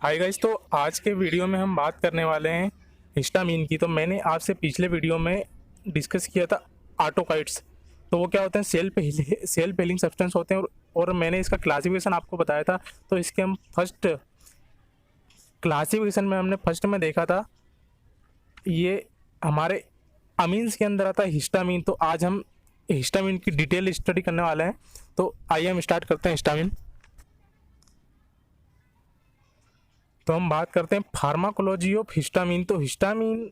Hi guys, तो आज के वीडियो में हम बात करने वाले हैं हिस्टामीन की। तो मैंने आपसे पिछले वीडियो में डिस्कस किया था ऑटोकाइड्स। तो वो क्या होते हैं, सेल्फ हीलिंग सब्सटेंस होते हैं और मैंने इसका क्लासिफिकेशन आपको बताया था। तो इसके हम फर्स्ट क्लासिफिकेशन में हमने फर्स्ट में देखा था, ये हमारे अमीन्स के अंदर आता है हिस्टामीन। तो आज हम हिस्टामीन की डिटेल स्टडी करने वाले हैं। तो आइए हम स्टार्ट करते हैं हिस्टामीन। तो हम बात करते हैं फार्माकोलॉजी ऑफ हिस्टामीन। तो हिस्टामीन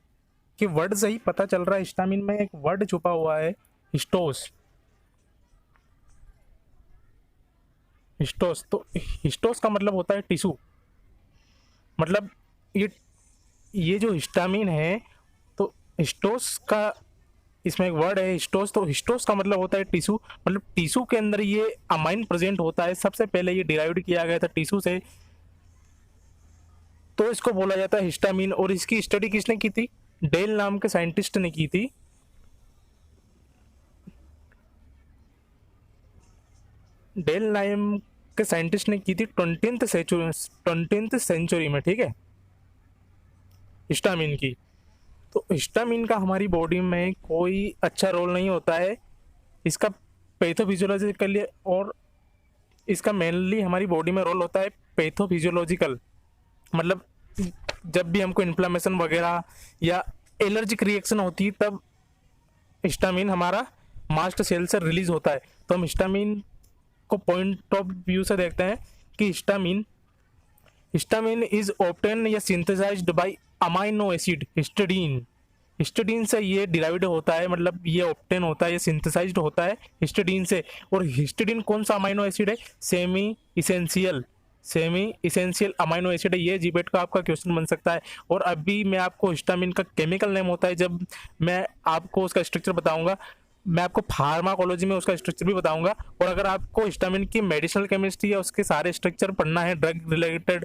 के वर्ड से ही पता चल रहा है, हिस्टामीन में एक वर्ड छुपा हुआ है, हिस्टोस। हिस्टोस, तो हिस्टोस का मतलब होता है टिश्यू। मतलब ये जो हिस्टामीन है, तो हिस्टोस का इसमें एक वर्ड है हिस्टोस। तो हिस्टोस का मतलब होता है टिश्यू। मतलब टिश्यू के अंदर ये अमाइन प्रेजेंट होता है। सबसे पहले ये डिराइव्ड किया गया था टिश्यू से, तो इसको बोला जाता है हिस्टामीन। और इसकी स्टडी किसने की थी? डेल नाम के साइंटिस्ट ने की थी। डेल नाम के साइंटिस्ट ने की थी 20th सेंचुरी में, ठीक है, हिस्टामीन की। तो हिस्टामीन का हमारी बॉडी में कोई अच्छा रोल नहीं होता है, इसका पैथोफिजियोलॉजिकल, और इसका मेनली हमारी बॉडी में रोल होता है पैथोफिजियोलॉजिकल। मतलब जब भी हमको इन्फ्लामेशन वगैरह या एलर्जिक रिएक्शन होती है, तब हिस्टामीन हमारा मास्ट सेल से रिलीज होता है। तो हम हिस्टामीन को पॉइंट ऑफ व्यू से देखते हैं कि हिस्टामीन हिस्टामीन इज ऑब्टेन या synthesized by amino acid histidine. Histidine से ये डिराइव्ड होता है, मतलब ये ऑब्टेन होता है, ये सिंथेसाइज्ड होता है हिस्टिडीन से। और हिस्टिडीन कौन सा अमाइनो एसिड है? सेमी इसेंशियल अमाइनो एसिड है। ये जीबेट का आपका क्वेश्चन बन सकता है। और अभी मैं आपको हिस्टामीन का केमिकल नेम होता है, जब मैं आपको उसका स्ट्रक्चर बताऊंगा, मैं आपको फार्माकोलॉजी में उसका स्ट्रक्चर भी बताऊंगा। और अगर आपको हिस्टामीन की मेडिसिनल केमिस्ट्री या उसके सारे स्ट्रक्चर पढ़ना है, ड्रग रिलेटेड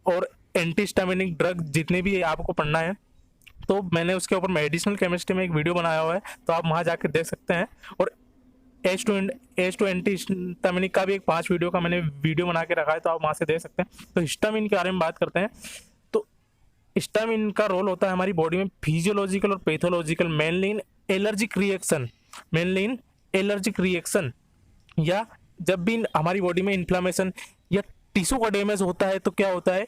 और एंटी हिस्टामिनिक ड्रग जितने भी आपको पढ़ना है, तो मैंने उसके ऊपर मेडिसिनल केमिस्ट्री में एक वीडियो बनाया हुआ है, तो आप वहाँ जाकर देख सकते हैं। और एच टू एंटी हिस्टामिनिक का भी एक 5 वीडियो का मैंने वीडियो बना के रखा है, तो आप वहाँ से देख सकते हैं। तो हिस्टामिन के बारे में बात करते हैं। तो हिस्टामिन का रोल होता है हमारी बॉडी में फिजियोलॉजिकल और पैथोलॉजिकल, मेनली इन एलर्जिक रिएक्शन, या जब भी हमारी बॉडी में इन्फ्लामेशन या टिश्यू का डैमेज होता है। तो क्या होता है,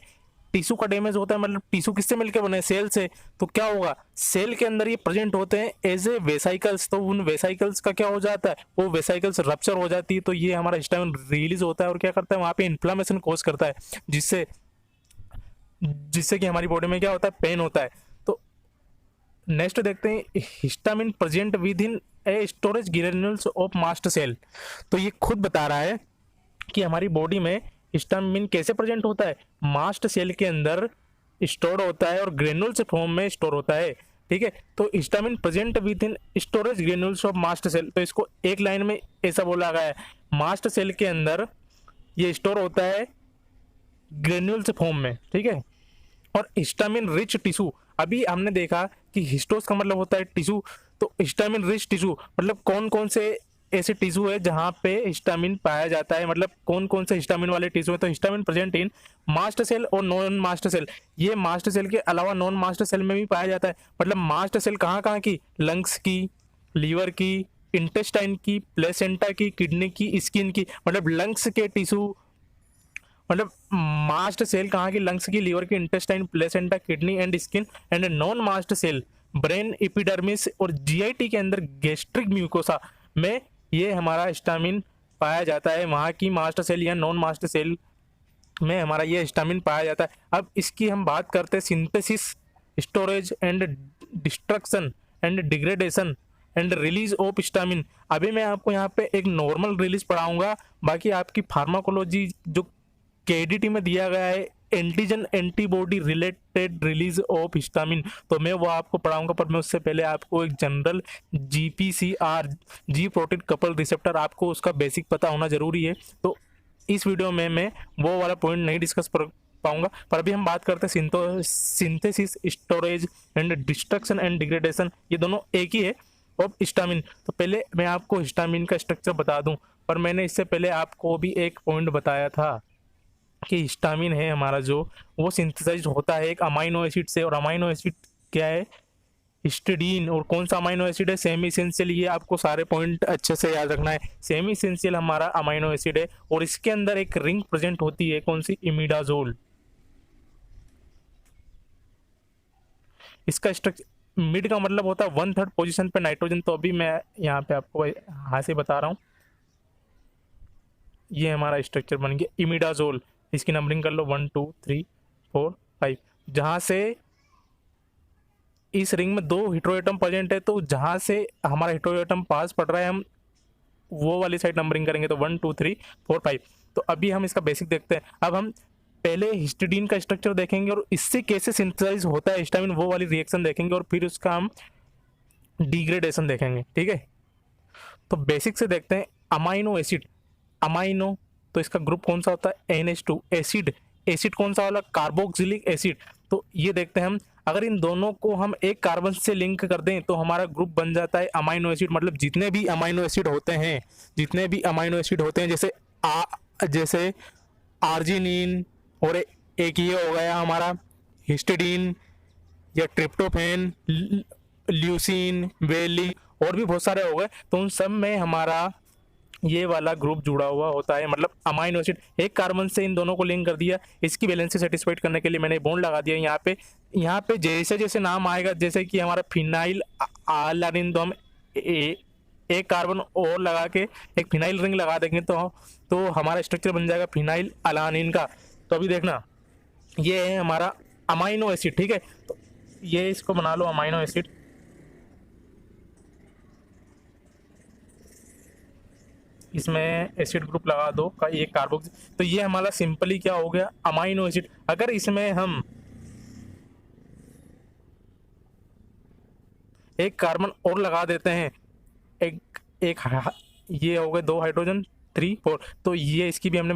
टिश्यू का डैमेज होता है, मतलब टिश्यू किससे मिलकर बने? सेल से। तो क्या होगा, सेल के अंदर ये प्रेजेंट होते हैं एज ए वेसाइकल्स। तो उन वेसाइकल्स का क्या हो जाता है, वो वेसाइकल्स रप्चर हो जाती है, तो ये हमारा हिस्टामिन रिलीज होता है और क्या करता है, वहां पे इन्फ्लामेशन कोज करता है, जिससे जिससे कि हमारी बॉडी में क्या होता है, पेन होता है। तो नेक्स्ट देखते हैं, histamine present within a storage granules of mast cell. तो ये खुद बता रहा है कि हमारी बॉडी में हिस्टामिन कैसे प्रेजेंट होता है, मास्ट सेल के अंदर स्टोर होता है और ग्रेन्यूल्स फॉर्म में स्टोर होता है, ठीक है। तो histamine present within storage granules of mast cell, तो इसको एक लाइन में ऐसा बोला गया है, मास्ट सेल के अंदर ये स्टोर होता है ग्रेन्यूल्स फॉर्म में, ठीक है। और हिस्टामिन रिच टिश्यू, अभी हमने देखा कि हिस्टोस का मतलब होता है टिश्यू। तो हिस्टामिन रिच टिश्यू मतलब कौन कौन से ऐसे टिश्यू है जहां पे हिस्टामिन पाया जाता है, मतलब कौन कौन से हिस्टामिन वाले टिश्यू है। तो histamine present in mast cell और नॉन मास्ट सेल। ये मास्ट सेल के अलावा नॉन मास्ट सेल में भी पाया जाता है। मतलब मास्ट सेल कहाँ कहाँ की? लंग्स की, लीवर की, इंटेस्टाइन की, प्लेसेंटा की, किडनी की, स्किन की। मतलब लंग्स के टिश्यू, मतलब मास्ट सेल कहाँ की? लंग्स की, लीवर की, intestine, placenta, kidney and skin. And non mast cell brain, epidermis और जीआईटी के अंदर गैस्ट्रिक म्यूकोसा में ये हमारा हिस्टामिन पाया जाता है। वहाँ की मास्ट सेल या नॉन मास्ट सेल में हमारा ये हिस्टामिन पाया जाता है। अब इसकी हम बात करते हैं synthesis, storage and destruction and degradation and release of histamine. अभी मैं आपको यहाँ पे एक नॉर्मल रिलीज पढ़ाऊंगा, बाकी आपकी फार्माकोलॉजी जो केडीटी में दिया गया है, antigen antibody related release of histamine, तो मैं वो आपको पढ़ाऊंगा। पर मैं उससे पहले आपको एक जनरल जीपीसीआर, जी प्रोटीन कपल रिसेप्टर, आपको उसका बेसिक पता होना जरूरी है। तो इस वीडियो में मैं वो वाला पॉइंट नहीं डिस्कस कर पाऊंगा। पर अभी हम बात करते हैं synthesis, storage and destruction and degradation, ये दोनों एक ही है ऑफ हिस्टामिन। तो पहले मैं आपको हिस्टामिन का स्ट्रक्चर बता दूं, पर मैंने इससे पहले आपको भी एक पॉइंट बताया था। कि हिस्टामिन है हमारा जो, वो सिंथेसाइज होता है एक अमाइनो एसिड से। और अमाइनो एसिड क्या है? हिस्टिडीन। और कौन सा अमाइनो एसिड है? Semi essential. ये आपको सारे पॉइंट अच्छे से याद रखना है। सेमी इसेंशियल हमारा अमाइनो एसिड है और इसके अंदर एक रिंग प्रेजेंट होती है, कौन सी? इमिडाजोल। इसका स्ट्रक्चर मिड का मतलब होता है 1/3 पोजीशन पे नाइट्रोजन। तो अभी मैं यहाँ पे आपको हाथ से बता रहा हूँ, ये हमारा स्ट्रक्चर बन गया इमिडाजोल। इसकी नंबरिंग कर लो 1 2 3 4 5। जहाँ से इस रिंग में 2 हेटेरोएटम प्रेजेंट है, तो जहाँ से हमारा हेटेरोएटम पास पड़ रहा है हम वो वाली साइड नंबरिंग करेंगे, तो 1 2 3 4 5। तो अभी हम इसका बेसिक देखते हैं। अब हम पहले हिस्टिडीन का स्ट्रक्चर देखेंगे और इससे कैसे सिंथेसाइज होता है हिस्टामिन, वो वाली रिएक्शन देखेंगे और फिर उसका हम डिग्रेडेशन देखेंगे। ठीक है, तो बेसिक से देखते हैं। अमाइनो एसिड, अमाइनो तो इसका ग्रुप कौन सा होता है? NH2। एसिड, एसिड कौन सा वाला? Carboxylic acid. तो ये देखते हैं हम, अगर इन दोनों को हम एक कार्बन से लिंक कर दें तो हमारा ग्रुप बन जाता है अमाइनो एसिड। मतलब जितने भी अमाइनो एसिड होते हैं, जितने भी अमाइनो एसिड होते हैं, जैसे आर्जिनिन, और एक ये हो गया हमारा हिस्टिडीन या ट्रिप्टोफैन, ल्यूसीन, वेलिन, और भी बहुत सारे हो गए। तो उन सब में हमारा ये वाला ग्रुप जुड़ा हुआ होता है। मतलब अमाइनो एसिड एक कार्बन से इन दोनों को लिंक कर दिया, इसकी वैलेंसी सेटिस्फाइड करने के लिए मैंने बॉन्ड लगा दिया यहाँ पे। यहाँ पे जैसे जैसे नाम आएगा, जैसे कि हमारा फिनाइल अलानिन, तो हम एक कार्बन और लगा के एक फिनाइल रिंग लगा देंगे तो हमारा स्ट्रक्चर बन जाएगा फिनाइल अलानिन का। तो अभी देखना, ये है हमारा अमाइनो एसिड। ठीक है, तो ये इसको बना लो अमाइनो एसिड। इसमें एसिड ग्रुप लगा दो का एक कार्बोक्सी। तो ये हमारा सिंपली क्या हो गया? Amino acid. अगर इसमें हम एक कार्बन और लगा देते हैं, एक एक ये हो गए 2 हाइड्रोजन, 3 4, तो ये इसकी भी हमने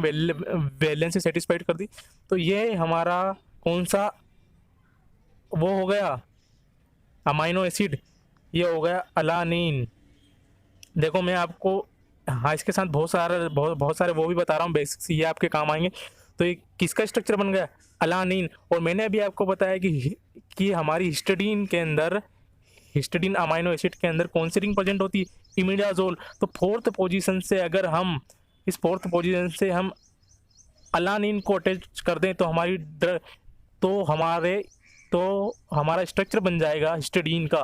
वैलेंसी सेटिस्फाइड कर दी। तो ये हमारा कौन सा वो हो गया? Amino acid. ये हो गया अलानीन। देखो मैं आपको, हाँ, इसके साथ बहुत सारे वो भी बता रहा हूँ बेसिक्स, ये आपके काम आएंगे। तो ये किसका स्ट्रक्चर बन गया? अलानीन। और मैंने अभी आपको बताया कि हमारी हिस्टिडीन के अंदर, हिस्टिडीन अमाइनो एसिड के अंदर कौन सी रिंग प्रेजेंट होती है? इमिडाजोल। तो फोर्थ पोजीशन से अगर हम इस फोर्थ पोजीशन से हम अलानीन को अटैच कर दें तो हमारा स्ट्रक्चर बन जाएगा हिस्टिडीन का।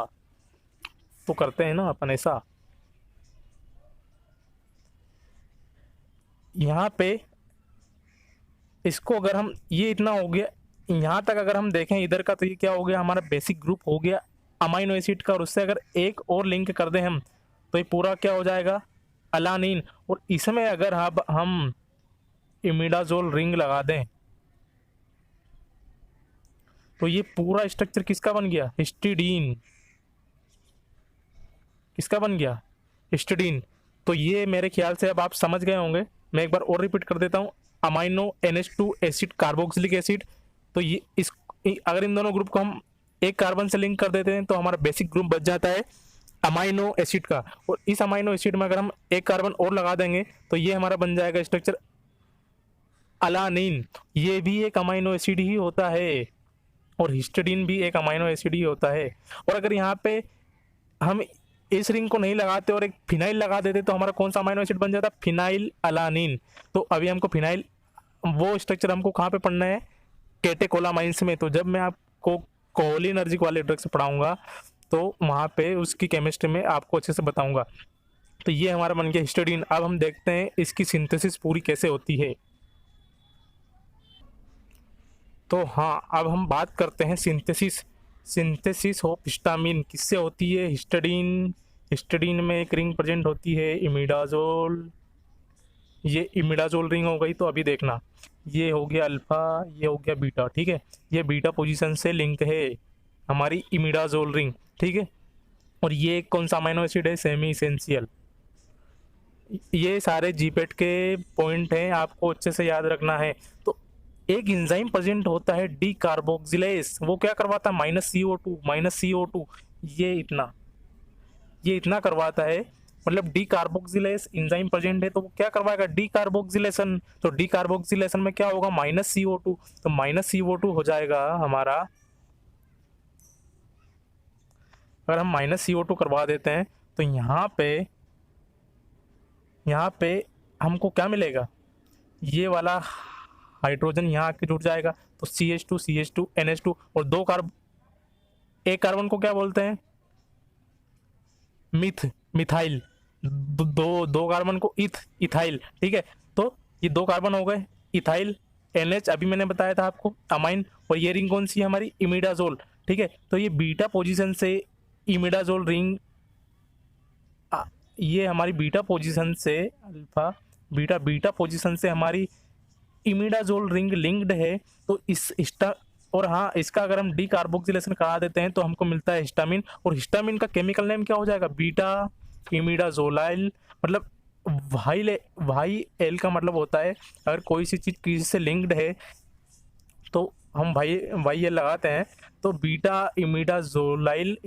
तो करते हैं ना अपन ऐसा, यहाँ पे इसको अगर हम, ये इतना हो गया यहाँ तक, अगर हम देखें इधर का, तो ये क्या हो गया? हमारा बेसिक ग्रुप हो गया अमाइनो एसिड का। और उससे अगर एक और लिंक कर दें हम, तो ये पूरा क्या हो जाएगा? अलानीन। और इसमें अगर हम इमिडाजोल रिंग लगा दें तो ये पूरा स्ट्रक्चर किसका बन गया? हिस्टिडीन। किसका बन गया? हिस्टिडीन। तो ये मेरे ख्याल से अब आप समझ गए होंगे। मैं एक बार और रिपीट कर देता हूँ। Amino NH2 acid, carboxylic acid. तो ये इस अगर इन दोनों ग्रुप को हम एक कार्बन से लिंक कर देते हैं तो हमारा बेसिक ग्रुप बच जाता है अमाइनो एसिड का। और इस अमाइनो एसिड में अगर हम एक कार्बन और लगा देंगे तो ये हमारा बन जाएगा स्ट्रक्चर अलानीन। ये भी एक अमाइनो एसिड ही होता है और हिस्टिडीन भी एक अमाइनो एसिड ही होता है। और अगर यहाँ पे हम इस रिंग को नहीं लगाते और एक फिनाइल लगा देते तो हमारा कौन सा अमाइनो एसिड बन जाता? फिनाइल अलानीन। तो अभी हमको फिनाइल, वो स्ट्रक्चर हमको कहाँ पे पढ़ना है? कैटेकोलामाइंस में। तो जब मैं आपको कोलिनर्जिक वाले ड्रग से पढ़ाऊंगा तो वहाँ पे उसकी केमिस्ट्री में आपको अच्छे से बताऊंगा। तो ये हमारा बन गया हिस्टिडीन। अब हम देखते हैं इसकी सिंथेसिस पूरी कैसे होती है। तो हाँ, अब हम बात करते हैं सिंथेसिस ऑफ हिस्टामिन किससे होती है? हिस्टिडीन। हिस्टिडीन में एक रिंग प्रेजेंट होती है इमिडाजोल। ये इमिडाजोल रिंग हो गई। तो अभी देखना, ये हो गया अल्फा, ये हो गया बीटा। ठीक है, ये बीटा पोजीशन से लिंक है हमारी इमिडाजोल रिंग। ठीक है, और ये कौन सा अमाइनो एसिड है? Semi essential. ये सारे जीपेट के पॉइंट हैं, आपको अच्छे से याद रखना है। तो एक एंजाइम प्रेजेंट होता है डी कार्बोक्सिलेज, वो क्या करवाता है? -CO2 ये इतना करवाता है। मतलब डी कार्बोक्सिलेज इंजाइम प्रेजेंट है तो वो क्या करवाएगा, डी कार्बोक्सिलेशन। तो डी कार्बोक्सिलेशन में क्या होगा, -CO2, तो -CO2 हो जाएगा हमारा। अगर हम -CO2 करवा देते हैं तो यहाँ पे हमको क्या मिलेगा, ये वाला हाइड्रोजन यहाँ आके जुड़ जाएगा, तो CH2 NH2 और एक कार्बन को क्या बोलते हैं, मिथाइल। दो कार्बन को इथाइल, ठीक है। तो ये 2 कार्बन हो गए, इथाइल। NH अभी मैंने बताया था आपको, अमाइन। और ये रिंग कौन सी है हमारी, इमिडाजोल, ठीक है। तो ये बीटा पोजीशन से इमिडाजोल रिंग, ये हमारी बीटा पोजीशन से अल्फा बीटा पोजीशन से हमारी इमिडाजोल रिंग लिंक्ड है। तो और हाँ, इसका अगर हम डी कार्बोक्सिलेशन करा देते हैं तो हमको मिलता है हिस्टामिन। और हिस्टामिन का केमिकल नेम क्या हो जाएगा, बीटा इमिडाजोलाइल। मतलब भाई एल का मतलब होता है अगर कोई सी चीज किसी से लिंक्ड है तो हम भाई एल लगाते हैं, तो बीटा इमिडाजोलाइल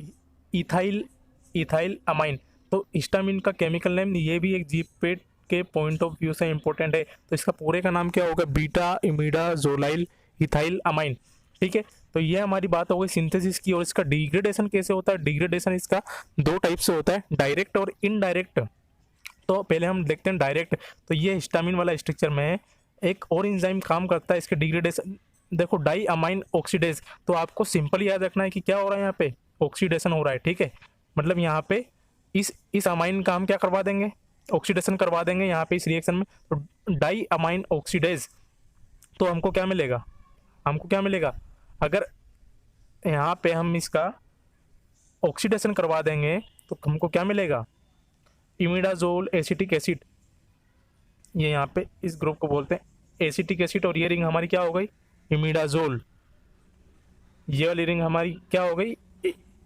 इथाइल अमाइन। तो हिस्टामिन का केमिकल नेम, ये भी एक जीपेट के पॉइंट ऑफ व्यू से इंपॉर्टेंट है। तो इसका पूरे का नाम क्या होगा, बीटा इमिडाजोलाइल इथाइल अमाइन, ठीक है। तो ये हमारी बात हो गई सिंथेसिस की। और इसका डिग्रेडेशन कैसे होता है, डिग्रेडेशन इसका 2 टाइप से होता है, डायरेक्ट और इनडायरेक्ट। तो पहले हम देखते हैं डायरेक्ट। तो ये हिस्टामिन वाला स्ट्रक्चर में एक और एंजाइम काम करता है इसके डिग्रेडेशन, देखो डाई अमाइन ऑक्सीडेज। तो आपको सिंपल याद रखना है कि क्या हो रहा है, यहाँ पे ऑक्सीडेशन हो रहा है, ठीक है। मतलब यहाँ पे इस अमाइन का हम क्या करवा देंगे, ऑक्सीडेशन करवा देंगे यहाँ पे इस रिएक्शन में, तो डाई अमाइन ऑक्सीडेज। तो हमको क्या मिलेगा, अगर यहाँ पे हम इसका ऑक्सीडेशन करवा देंगे तो हमको क्या मिलेगा, इमिडाजोल एसिटिक एसिड। ये यहाँ पे इस ग्रुप को बोलते हैं एसिटिक एसिड। और ये रिंग हमारी क्या हो गई, इमिडाजोल। ये वाली रिंग हमारी क्या हो गई,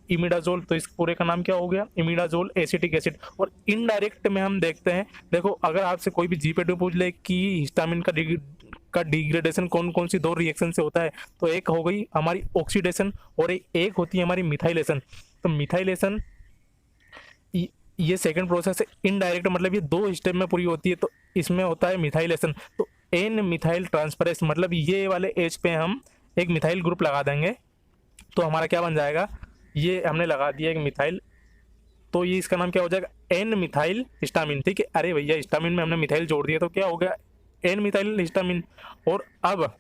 इमिडाजोल। तो इस पूरे का नाम क्या हो गया, इमिडाजोल एसिटिक एसिड। और इनडायरेक्ट में हम देखते हैं, देखो अगर आपसे कोई भी जीपीटी पूछ ले कि हिस्टामिन का डिग्रेडेशन कौन कौन सी 2 रिएक्शन से होता है, तो एक हो गई हमारी ऑक्सीडेशन और एक होती है हमारी मिथाइलेशन। तो मिथाइलेशन ये सेकंड प्रोसेस है, इनडायरेक्ट मतलब ये 2 स्टेप में पूरी होती है। तो इसमें होता है मिथाइलेशन। तो एन मिथाइल ट्रांसफरेंस, मतलब ये वाले एच पे हम एक मिथाइल ग्रुप लगा देंगे तो हमारा क्या बन जाएगा, ये हमने लगा दिया एक मिथाइल, तो ये इसका नाम क्या हो जाएगा, एन मिथाइल हिस्टामिन, ठीक है। अरे भैया हिस्टामिन में हमने मिथाइल जोड़ दिया तो क्या हो गया, एन मिथाइल हिस्टामिन। और अब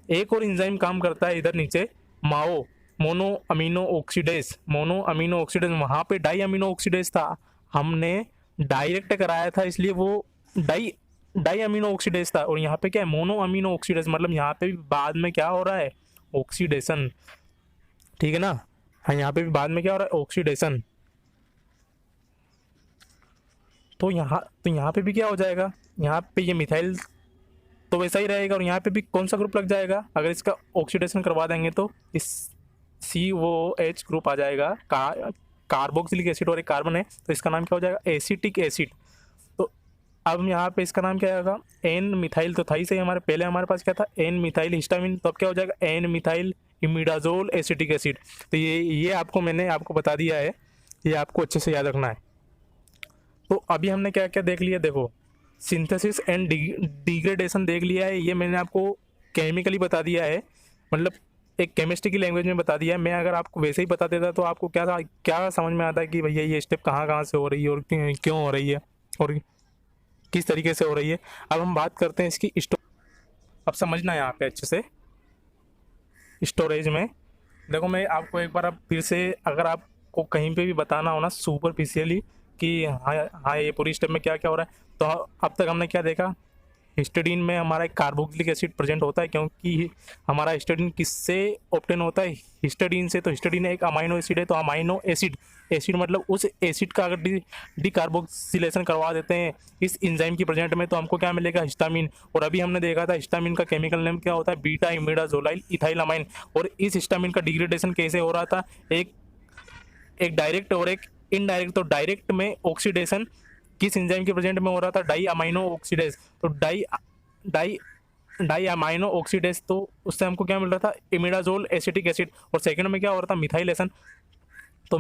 एक और एंजाइम काम करता है इधर नीचे, मोनो अमीनो ऑक्सीडेज। वहाँ पे डाई अमीनो ऑक्सीडेज था, हमने डायरेक्ट कराया था इसलिए वो डाई अमीनो ऑक्सीडेज था। और यहाँ पे क्या है, मोनो अमीनो ऑक्सीडेज। मतलब यहाँ पे भी बाद में क्या हो रहा है, ऑक्सीडेशन, ठीक है ना। हाँ, यहाँ पे भी बाद में क्या हो रहा है, ऑक्सीडेशन। तो यहाँ पे भी क्या हो जाएगा, यहाँ पे ये मिथाइल तो वैसा ही रहेगा। और यहाँ पे भी कौन सा ग्रुप लग जाएगा, अगर इसका ऑक्सीडेशन करवा देंगे तो इस COH ग्रुप आ जाएगा, कार्बोक्सिलिक एसिड और एक कार्बन है, तो इसका नाम क्या हो जाएगा, एसिटिक एसिड। तो अब यहाँ पे इसका नाम क्या आएगा, एन मिथाइल। तो था ही सही, पहले हमारे पास क्या था, एन मिथाइल हिस्टामिन। तो अब क्या हो जाएगा, N methyl imidazole acetic acid. तो ये मैंने आपको बता दिया है, ये आपको अच्छे से याद रखना है। तो अभी हमने क्या क्या देख लिया, देखो सिंथेसिस एंड डिग्रेडेशन देख लिया है, ये मैंने आपको केमिकली बता दिया है, मतलब एक केमिस्ट्री की लैंग्वेज में बता दिया है। मैं अगर आपको वैसे ही बता देता तो आपको क्या समझ में आता है कि भैया ये स्टेप कहाँ से हो रही है और क्यों हो रही है और किस तरीके से हो रही है। अब हम बात करते हैं इसकी अब समझना है यहाँ पे अच्छे से। स्टोरेज में देखो, मैं आपको एक बार अब फिर से, अगर आपको कहीं पे भी बताना हो ना सुपरफिशियली कि हाँ ये पूरी स्टेप में क्या क्या हो रहा है, तो अब तक हमने क्या देखा, हिस्टडीन में हमारा एक कार्बोक्सिलिक एसिड प्रेजेंट होता है, क्योंकि हमारा हिस्टडीन किससे ऑब्टेन होता है, हिस्टडीन से। तो हिस्टडीन एक अमाइनो एसिड है, तो अमाइनो एसिड मतलब उस एसिड का अगर डिकार्बोक्सिलेशन करवा देते हैं इस एंजाइम की प्रेजेंट में, तो हमको क्या मिलेगा, हिस्टामिन। और अभी हमने देखा था हिस्टामिन का केमिकल नेम क्या होता है, बीटा इमिडाजोलाइल इथाइल अमाइन। और इस हिस्टामिन का डिग्रेडेशन कैसे हो रहा था, एक डायरेक्ट और एक इनडायरेक्ट। तो डायरेक्ट में ऑक्सीडेशन किस एंजाइम के प्रेजेंट में हो रहा था, डाई अमाइनो ऑक्सीडेज। तो डाई अमाइनो ऑक्सीडेज, तो उससे हमको क्या मिल रहा था, इमिडाजोल एसिटिक एसिड। और सेकंड में क्या हो रहा था, मिथाइलेशन। तो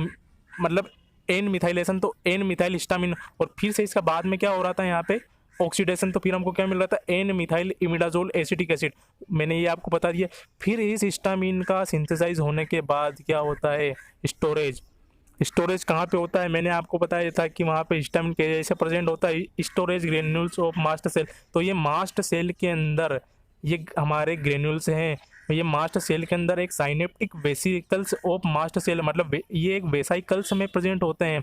मतलब एन मिथाइलेशन, तो एन मिथाइल हिस्टामिन, और फिर से इसका बाद में क्या हो रहा था यहाँ पे ऑक्सीडेशन, तो फिर हमको क्या मिल रहा था N methyl imidazole acetic acid. मैंने ये आपको बता दिया। फिर इस हिस्टामिन का सिंथेसाइज होने के बाद क्या होता है स्टोरेज। स्टोरेज कहाँ पे होता है, मैंने आपको बताया था कि वहाँ पे हिस्टामिन के जैसे प्रेजेंट होता है storage granules of mast cell. तो ये मास्ट सेल के अंदर ये हमारे ग्रेन्यूल्स हैं, ये मास्ट सेल के अंदर एक synaptic vesicles of mast cell, मतलब ये एक वेसाइकल्स में प्रेजेंट होते हैं।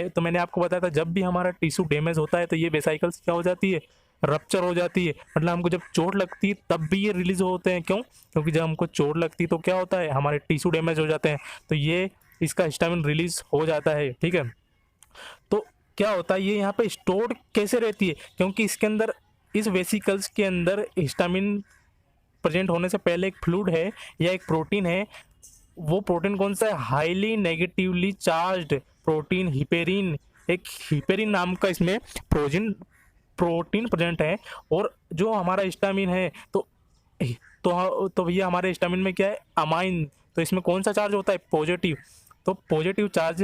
तो मैंने आपको बताया था जब भी हमारा टिश्यू डैमेज होता है तो ये वेसाइकल्स क्या हो जाती है, रप्चर हो जाती है। मतलब हमको जब चोट लगती है तब भी ये रिलीज होते हैं। क्यों? क्योंकि जब हमको चोट लगती है तो क्या होता है, हमारे टिश्यू डैमेज हो जाते हैं, तो ये इसका हिस्टामिन रिलीज हो जाता है। ठीक है, तो क्या होता है ये यहाँ पे स्टोर्ड कैसे रहती है, क्योंकि इसके अंदर इस वेसिकल्स के अंदर हिस्टामिन प्रेजेंट होने से पहले एक फ्लूइड है या एक प्रोटीन है। वो प्रोटीन कौन सा है, highly negatively charged protein heparin. एक हिपेरिन नाम का इसमें प्रोटीन प्रेजेंट है। और जो हमारा हिस्टामिन है तो भैया हमारे हिस्टामिन में क्या है, अमाइन। तो इसमें कौन सा चार्ज होता है, पॉजिटिव। तो पॉजिटिव चार्ज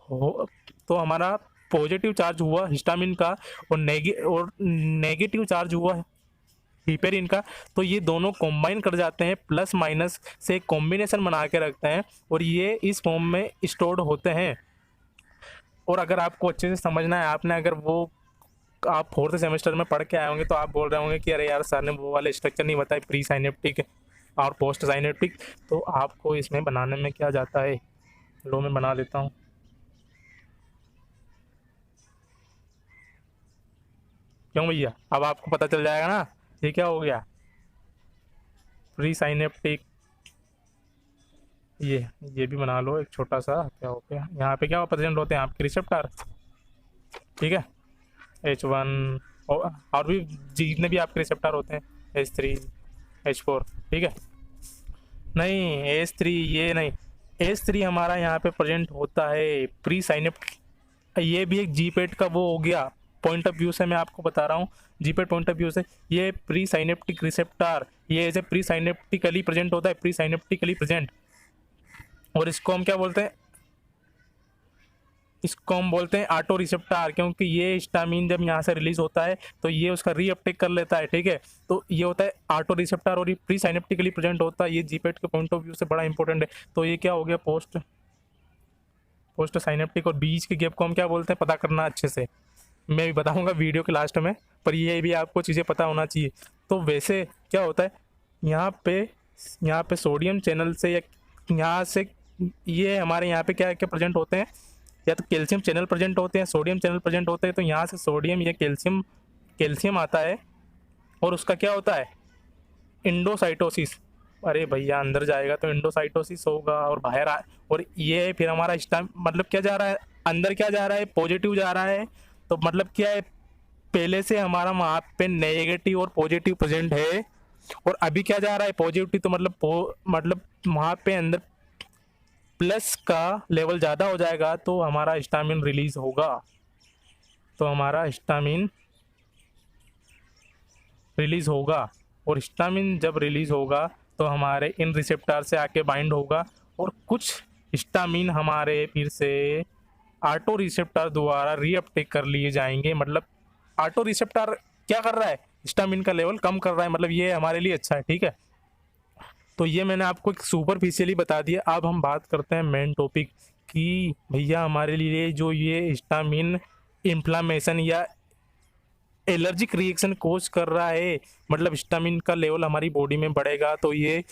हो तो हमारा पॉजिटिव चार्ज हुआ हिस्टामिन का, और नेगेटिव चार्ज हुआ हिपेरिन का। तो ये दोनों कॉम्बाइन कर जाते हैं, प्लस माइनस से कॉम्बिनेशन बना के रखते हैं, और ये इस फॉर्म में स्टोर्ड होते हैं। और अगर आपको अच्छे से समझना है, आपने अगर वो आप फोर्थ सेमेस्टर में पढ़ के आए होंगे तो आप बोल रहे होंगे कि अरे यार सर ने वो वाले स्ट्रक्चर नहीं बताए, प्री साइनेप्टिक और पोस्ट साइनेप्टिक। तो आपको इसमें बनाने में क्या जाता है, लो मैं बना देता हूँ। क्यों भैया, अब आपको पता चल जाएगा ना ये क्या हो गया, प्री साइनेप्टिक। ये भी बना लो एक छोटा सा, क्या हो गया यहाँ पे क्या प्रेजेंट होते हैं आपके रिसेप्टर। ठीक है, H1 और भी जितने भी आपके रिसेप्टर होते हैं, H3 H4। ठीक है, नहीं H3 ये नहीं, H3 हमारा यहाँ पे प्रेजेंट होता है प्री साइनेप्टिक। ये भी एक जीपेट का वो हो गया पॉइंट ऑफ व्यू से मैं आपको बता रहा हूँ, जीपेट पॉइंट ऑफ व्यू से ये प्री साइनेप्टिक रिसेप्टर, ये ऐसे प्री साइनेप्टिकली प्रेजेंट होता है, प्री साइनेप्टिकली प्रेजेंट। और इसको हम क्या बोलते हैं, इसको हम बोलते हैं ऑटो रिसेप्टर, क्योंकि ये हिस्टामिन जब यहाँ से रिलीज होता है तो ये उसका रीअपटेक कर लेता है। ठीक है, तो ये होता है ऑटो रिसेप्टर, और ये प्री साइनेप्टिकली प्रेजेंट होता है। ये जीपेट के पॉइंट ऑफ व्यू से बड़ा इंपॉर्टेंट है। तो ये क्या हो गया, पोस्ट साइनेप्टिक। और बीच के गैप को हम क्या बोलते हैं, पता करना अच्छे से, मैं भी बताऊंगा वीडियो के लास्ट में, पर ये भी आपको चीज़ें पता होना चाहिए। तो वैसे क्या होता है यहाँ पे सोडियम चैनल से या यहाँ से ये हमारे यहाँ पे क्या क्या प्रेजेंट होते हैं, या तो कैल्शियम चैनल प्रेजेंट होते हैं, सोडियम चैनल प्रेजेंट होते हैं। तो यहाँ से सोडियम या कैल्शियम आता है, और उसका क्या होता है, इंडोसाइटोसिस। अरे भैया अंदर जाएगा तो इंडोसाइटोसिस होगा, और बाहर और ये फिर हमारा स्टाम मतलब क्या जा रहा है, अंदर क्या जा रहा है, पॉजिटिव जा रहा है। तो मतलब क्या है, पहले से हमारा वहाँ पे नेगेटिव और पॉजिटिव प्रेजेंट है, और अभी क्या जा रहा है, पॉजिटिव। तो मतलब वहाँ पे अंदर प्लस का लेवल ज़्यादा हो जाएगा तो हमारा हिस्टामिन रिलीज होगा। तो हमारा हिस्टामिन रिलीज होगा, और हिस्टामिन जब रिलीज होगा तो हमारे इन रिसेप्टर से आके बाइंड होगा, और कुछ हिस्टामिन हमारे फिर से ऑटो रिसेप्टर द्वारा रीअपटेक कर लिए जाएंगे। मतलब ऑटो रिसेप्टर क्या कर रहा है, हिस्टामिन का लेवल कम कर रहा है, मतलब ये हमारे लिए अच्छा है। ठीक है, तो ये मैंने आपको एक सुपरफिशियली बता दिया। अब हम बात करते हैं मेन टॉपिक कि भैया हमारे लिए जो ये हिस्टामिन इन्फ्लामेशन या एलर्जिक रिएक्शन कोज कर रहा है, मतलब हिस्टामिन का लेवल हमारी बॉडी में बढ़ेगा तो ये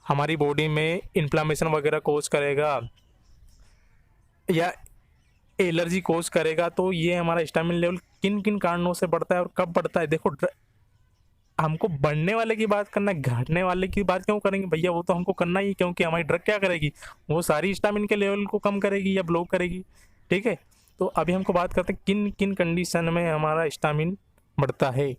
हमारी बॉडी में इन्फ्लामेशन वगैरह कोज करेगा या एलर्जी कोज करेगा। तो ये हमारा हिस्टामिन लेवल किन किन कारणों से बढ़ता है और कब बढ़ता है। देखो हमको बढ़ने वाले की बात करना है, घटने वाले की बात क्यों करेंगे भैया, वो तो हमको करना ही, क्योंकि हमारी ड्रग क्या करेगी, वो सारी हिस्टामिन के लेवल को कम करेगी या ब्लॉक करेगी। ठीक है, तो अभी हमको बात करते हैं किन किन कंडीशन में हमारा हिस्टामिन बढ़ता है।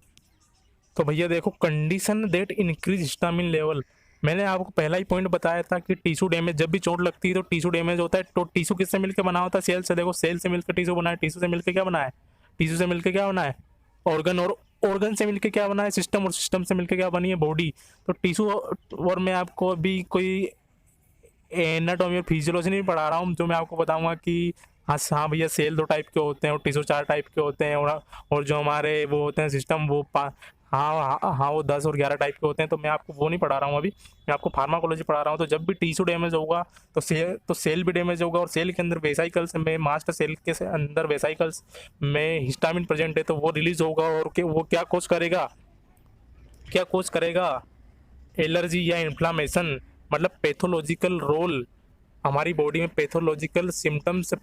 तो भैया देखो, condition that increase histamine level, मैंने आपको पहला ही पॉइंट बताया था कि टिश्यू डैमेज, जब भी चोट लगती है तो टिश्यू डैमेज होता है। तो टिश्यू किससे मिलकर बना होता है, सेल से। देखो सेल से मिलकर टिश्यू बना है, टिश्यू से मिलकर क्या बना है, टिश्यू से मिलकर क्या बना है ऑर्गन, और ऑर्गन से मिलकर क्या बना है सिस्टम, और सिस्टम से मिलकर क्या बनी है बॉडी। तो टिश्यू, और मैं आपको अभी कोई एनाटॉमी और फिजियोलॉजी नहीं पढ़ा रहा हूँ, जो मैं आपको बताऊंगा कि हाँ भैया, सेल 2 टाइप के होते हैं और टिश्यू 4 टाइप के होते हैं, और जो हमारे वो होते हैं सिस्टम वो हाँ वो 10 और 11 टाइप के होते हैं। तो मैं आपको वो नहीं पढ़ा रहा हूँ अभी, मैं आपको फार्माकोलॉजी पढ़ा रहा हूँ। तो जब भी टिश्यू डैमेज होगा तो सेल भी डैमेज होगा, और सेल के अंदर वेसाइकल्स में, मास्टर सेल के अंदर वेसाइकल्स में हिस्टामिन प्रेजेंट है, तो वो रिलीज होगा। और वो क्या कोज करेगा, एलर्जी या इन्फ्लामेशन, मतलब पैथोलॉजिकल रोल, हमारी बॉडी में पैथोलॉजिकल सिम्टम्स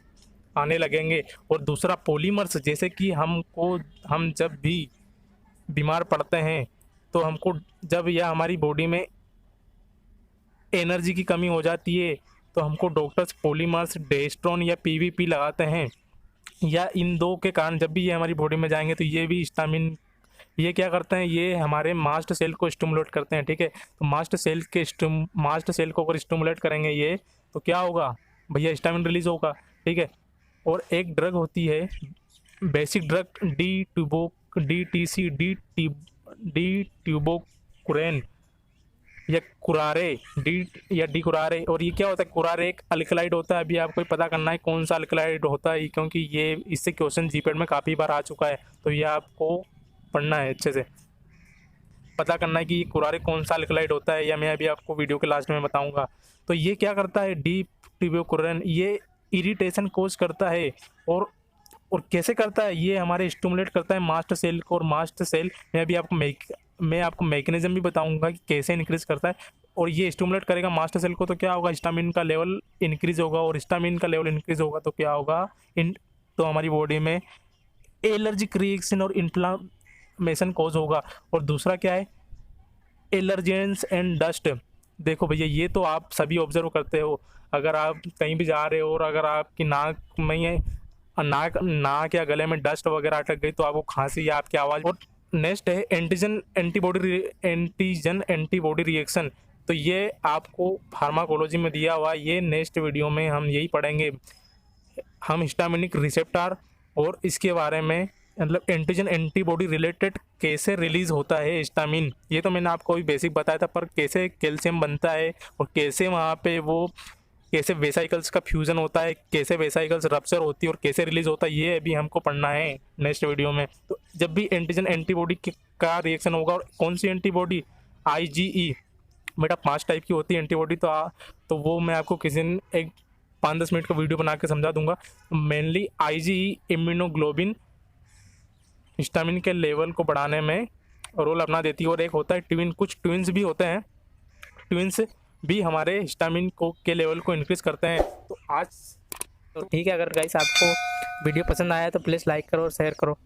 आने लगेंगे। और दूसरा पॉलीमर्स, जैसे कि हम जब भी बीमार पड़ते हैं तो हमको, जब यह हमारी बॉडी में एनर्जी की कमी हो जाती है तो हमको डॉक्टर्स पॉलीमर्स, डेस्ट्रॉन या पीवीपी लगाते हैं। या इन दो के कारण जब भी ये हमारी बॉडी में जाएंगे तो ये भी हिस्टामिन, ये क्या करते हैं, ये हमारे मास्ट सेल को स्टिमुलेट करते हैं। ठीक है, तो मास्ट सेल को अगर स्टिमुलेट करेंगे ये, तो क्या होगा भैया, हिस्टामिन रिलीज होगा। ठीक है, और एक ड्रग होती है बेसिक ड्रग, डी ट्यूबोकुरेन या कुरारे, डी कुरारे। और ये क्या होता है, कुरारे एक अल्कलाइड होता है। अभी आपको पता करना है कौन सा अल्कलाइड होता है, क्योंकि ये इससे क्वेश्चन जीपेड में काफ़ी बार आ चुका है, तो ये आपको पढ़ना है अच्छे से, पता करना है कि ये कुरारे कौन सा अल्कलाइड होता है, या मैं अभी आपको वीडियो के लास्ट में बताऊंगा। तो ये क्या करता है, डी ट्यूबोकुरेन, ये इरिटेशन कोज करता है। और कैसे करता है, ये हमारे स्टिमुलेट करता है मास्ट सेल को। और मास्ट सेल मैं आपको मैकेनिज्म भी बताऊंगा कि कैसे इंक्रीज करता है। और ये स्टिमुलेट करेगा मास्ट सेल को, तो क्या होगा, हिस्टामिन का लेवल इंक्रीज होगा। और हिस्टामिन का लेवल इंक्रीज होगा तो क्या होगा, तो हमारी बॉडी में एलर्जिक रिएक्शन और इन्फ्लामेशन कॉज होगा। और दूसरा क्या है, एलर्जेंस एंड डस्ट। देखो भैया, ये तो आप सभी ऑब्जर्व करते हो, अगर आप कहीं भी जा रहे हो और अगर आपकी नाक या गले में डस्ट वगैरह अटक गई तो आपको खांसी या आपकी आवाज़। और नेक्स्ट है एंटीजन एंटीबॉडी रिएक्शन। तो ये आपको फार्माकोलॉजी में दिया हुआ, ये नेक्स्ट वीडियो में हम यही पढ़ेंगे, हम हिस्टामिनिक रिसेप्टर और इसके बारे में, मतलब एंटीजन एंटीबॉडी रिलेटेड कैसे रिलीज होता है हिस्टामिन। ये तो मैंने आपको अभी बेसिक बताया था, पर कैसे कैल्शियम बनता है और कैसे वहाँ पे वो, कैसे वेसाइकल्स का फ्यूजन होता है, कैसे वेसाइकल्स रप्चर होती है और कैसे रिलीज होता है, ये अभी हमको पढ़ना है नेक्स्ट वीडियो में। तो जब भी एंटीजन एंटीबॉडी का रिएक्शन होगा, और कौन सी एंटीबॉडी, IgE, बेटा 5 टाइप की होती है एंटीबॉडी। तो वो मैं आपको किसी दिन एक 5-10 मिनट का वीडियो बना के समझा दूंगा। मेनली IgE इम्यूनोग्लोबिन हिस्टामिन के लेवल को बढ़ाने में रोल अपना देती है। और एक होता है कुछ ट्विन्स भी होते हैं, ट्विन्स भी हमारे हिस्टामिन के लेवल को इंक्रीज करते हैं। तो ठीक है, अगर गाइस आपको वीडियो पसंद आया तो प्लीज़ लाइक करो और शेयर करो।